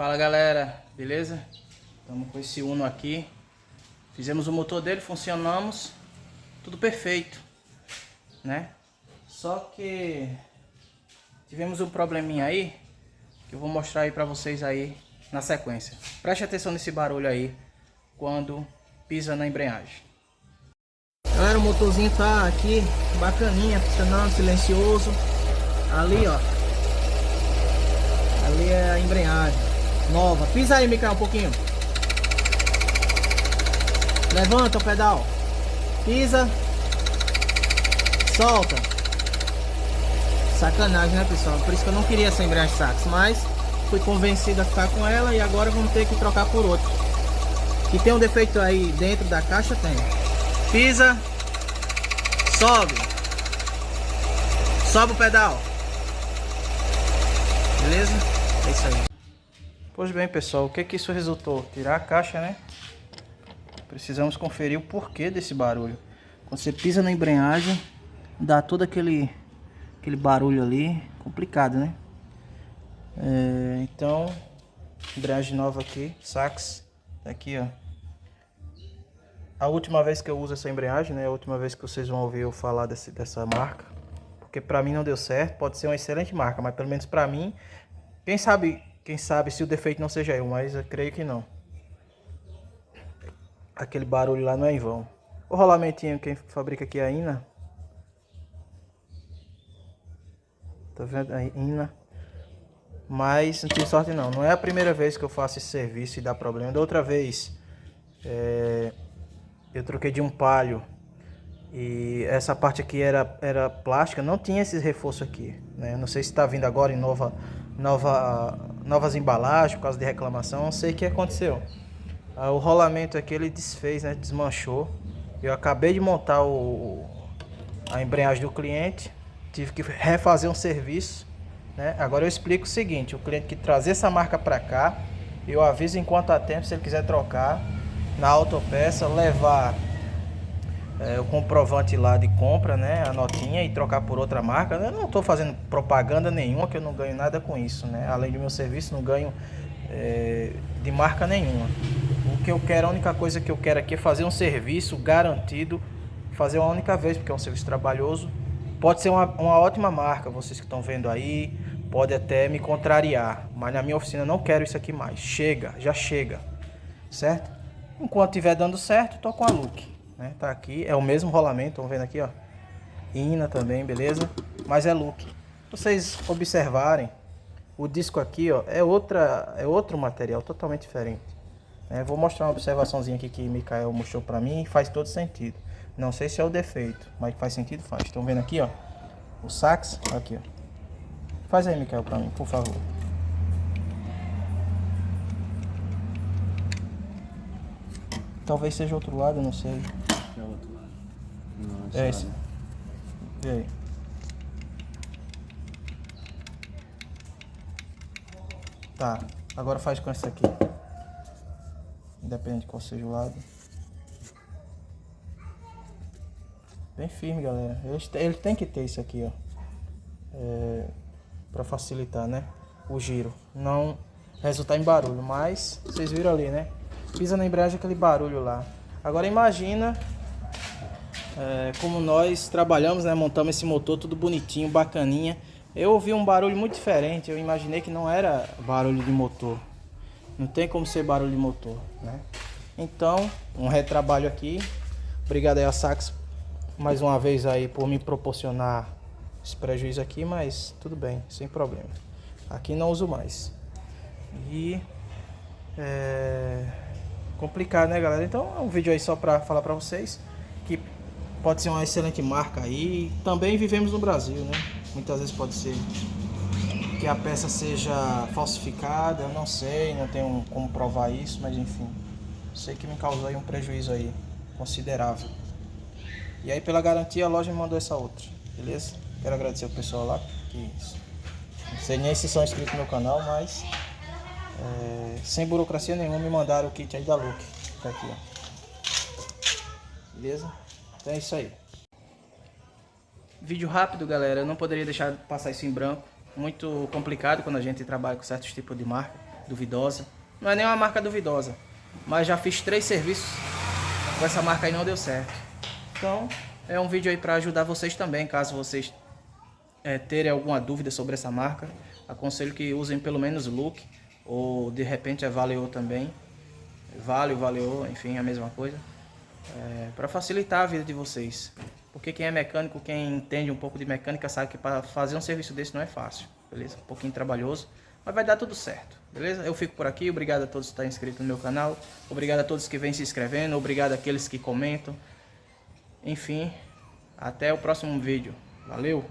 Fala galera, beleza? Estamos com esse Uno aqui. Fizemos o motor dele, funcionamos, tudo perfeito, né? Só que tivemos um probleminha aí, que eu vou mostrar aí pra vocês aí na sequência. Preste atenção nesse barulho aí, quando pisa na embreagem. Galera, o motorzinho tá aqui, bacaninha, funcionando, silencioso. Ali, ó. Ali é a embreagem nova. Pisa aí, Micael, um pouquinho. Levanta o pedal. Pisa. Solta. Sacanagem, né, pessoal? Por isso que eu não queria essa embreagem sax, mas fui convencido a ficar com ela e agora vamos ter que trocar por outra. E tem um defeito aí dentro da caixa, tem. Pisa. Sobe. Sobe o pedal. Beleza? É isso aí. Pois bem, pessoal, o que que isso resultou? Tirar a caixa, né? Precisamos conferir o porquê desse barulho. Quando você pisa na embreagem, dá todo aquele barulho ali. Complicado, né? Então, embreagem nova aqui, sax. Tá aqui, ó. A última vez que eu uso essa embreagem, né? A última vez que vocês vão ouvir eu falar dessa marca. Porque pra mim não deu certo. Pode ser uma excelente marca, mas pelo menos pra mim... Quem sabe se o defeito não seja eu, mas eu creio que não. Aquele barulho lá não é em vão. O rolamentinho, quem fabrica aqui é a Ina. Tá vendo? A Ina. Mas não tive sorte não. Não é a primeira vez que eu faço esse serviço e dá problema. Da outra vez, eu troquei de um Palio. E essa parte aqui era plástica, não tinha esses reforços aqui, né? Não sei se está vindo agora em novas embalagens por causa de reclamação, não sei o que aconteceu. O rolamento aqui ele desfez, né? Desmanchou. Eu acabei de montar a embreagem do cliente, tive que refazer um serviço, né? Agora eu explico o seguinte: o cliente que trazer essa marca para cá, eu aviso enquanto há tempo, se ele quiser trocar na autopeça, levar o comprovante lá de compra, né, a notinha, e trocar por outra marca. Eu não estou fazendo propaganda nenhuma, que eu não ganho nada com isso, né? Além do meu serviço, não ganho de marca nenhuma. O que eu quero, a única coisa que eu quero aqui é fazer um serviço garantido, fazer uma única vez, porque é um serviço trabalhoso. Pode ser uma ótima marca, vocês que estão vendo aí, pode até me contrariar, mas na minha oficina eu não quero isso aqui mais. Chega, já chega, certo? Enquanto estiver dando certo, tô com a Look. Tá aqui, é o mesmo rolamento, estão vendo aqui, ó. Ina também, beleza? Mas é Look. Vocês observarem, o disco aqui, ó, é outro material totalmente diferente. Vou mostrar uma observaçãozinha aqui que Micael mostrou pra mim e faz todo sentido. Não sei se é o defeito, mas faz sentido, faz. Estão vendo aqui, ó, o sax, aqui, ó. Faz aí, Micael, pra mim, por favor. Talvez seja outro lado, não sei. É outro lado. Não, É esse. Vê aí. Tá, agora faz com essa aqui. Independente de qual seja o lado. Bem firme, galera. Ele tem que ter isso aqui, ó. Pra facilitar, né? O giro. Não resultar em barulho, mas vocês viram ali, né? Pisa na embreagem, aquele barulho lá. Agora imagina como nós trabalhamos, né? Montamos esse motor tudo bonitinho, bacaninha. Eu ouvi um barulho muito diferente. Eu imaginei que não era barulho de motor. Não tem como ser barulho de motor, né? Então, um retrabalho aqui. Obrigado aí a Sax mais uma vez aí por me proporcionar esse prejuízo aqui, mas tudo bem, sem problema. Aqui não uso mais. E complicado, né, galera? Então é um vídeo aí só pra falar pra vocês que pode ser uma excelente marca aí. Também vivemos no Brasil, né? Muitas vezes pode ser que a peça seja falsificada, eu não sei, não tenho como provar isso, mas enfim. Sei que me causou aí um prejuízo aí considerável. E aí pela garantia a loja me mandou essa outra, beleza? Quero agradecer o pessoal lá, que não sei nem se são inscritos no meu canal, mas sem burocracia nenhuma me mandaram o kit aí da Look. Tá aqui, ó. Beleza? Então é isso aí. Vídeo rápido, galera. Eu não poderia deixar passar isso em branco. Muito complicado quando a gente trabalha com certos tipos de marca. duvidosa. Não é nem uma marca duvidosa, mas já fiz 3 serviços com essa marca e não deu certo. Então é um vídeo aí para ajudar vocês também, caso vocês terem alguma dúvida sobre essa marca. Aconselho que usem pelo menos Look, ou de repente Valeo também. Valeo, enfim, a mesma coisa. Para facilitar a vida de vocês. Porque quem é mecânico, quem entende um pouco de mecânica, sabe que para fazer um serviço desse não é fácil, beleza? Um pouquinho trabalhoso, mas vai dar tudo certo, beleza? Eu fico por aqui, obrigado a todos que estão inscritos no meu canal, obrigado a todos que vêm se inscrevendo, obrigado àqueles que comentam. Enfim, até o próximo vídeo. Valeu!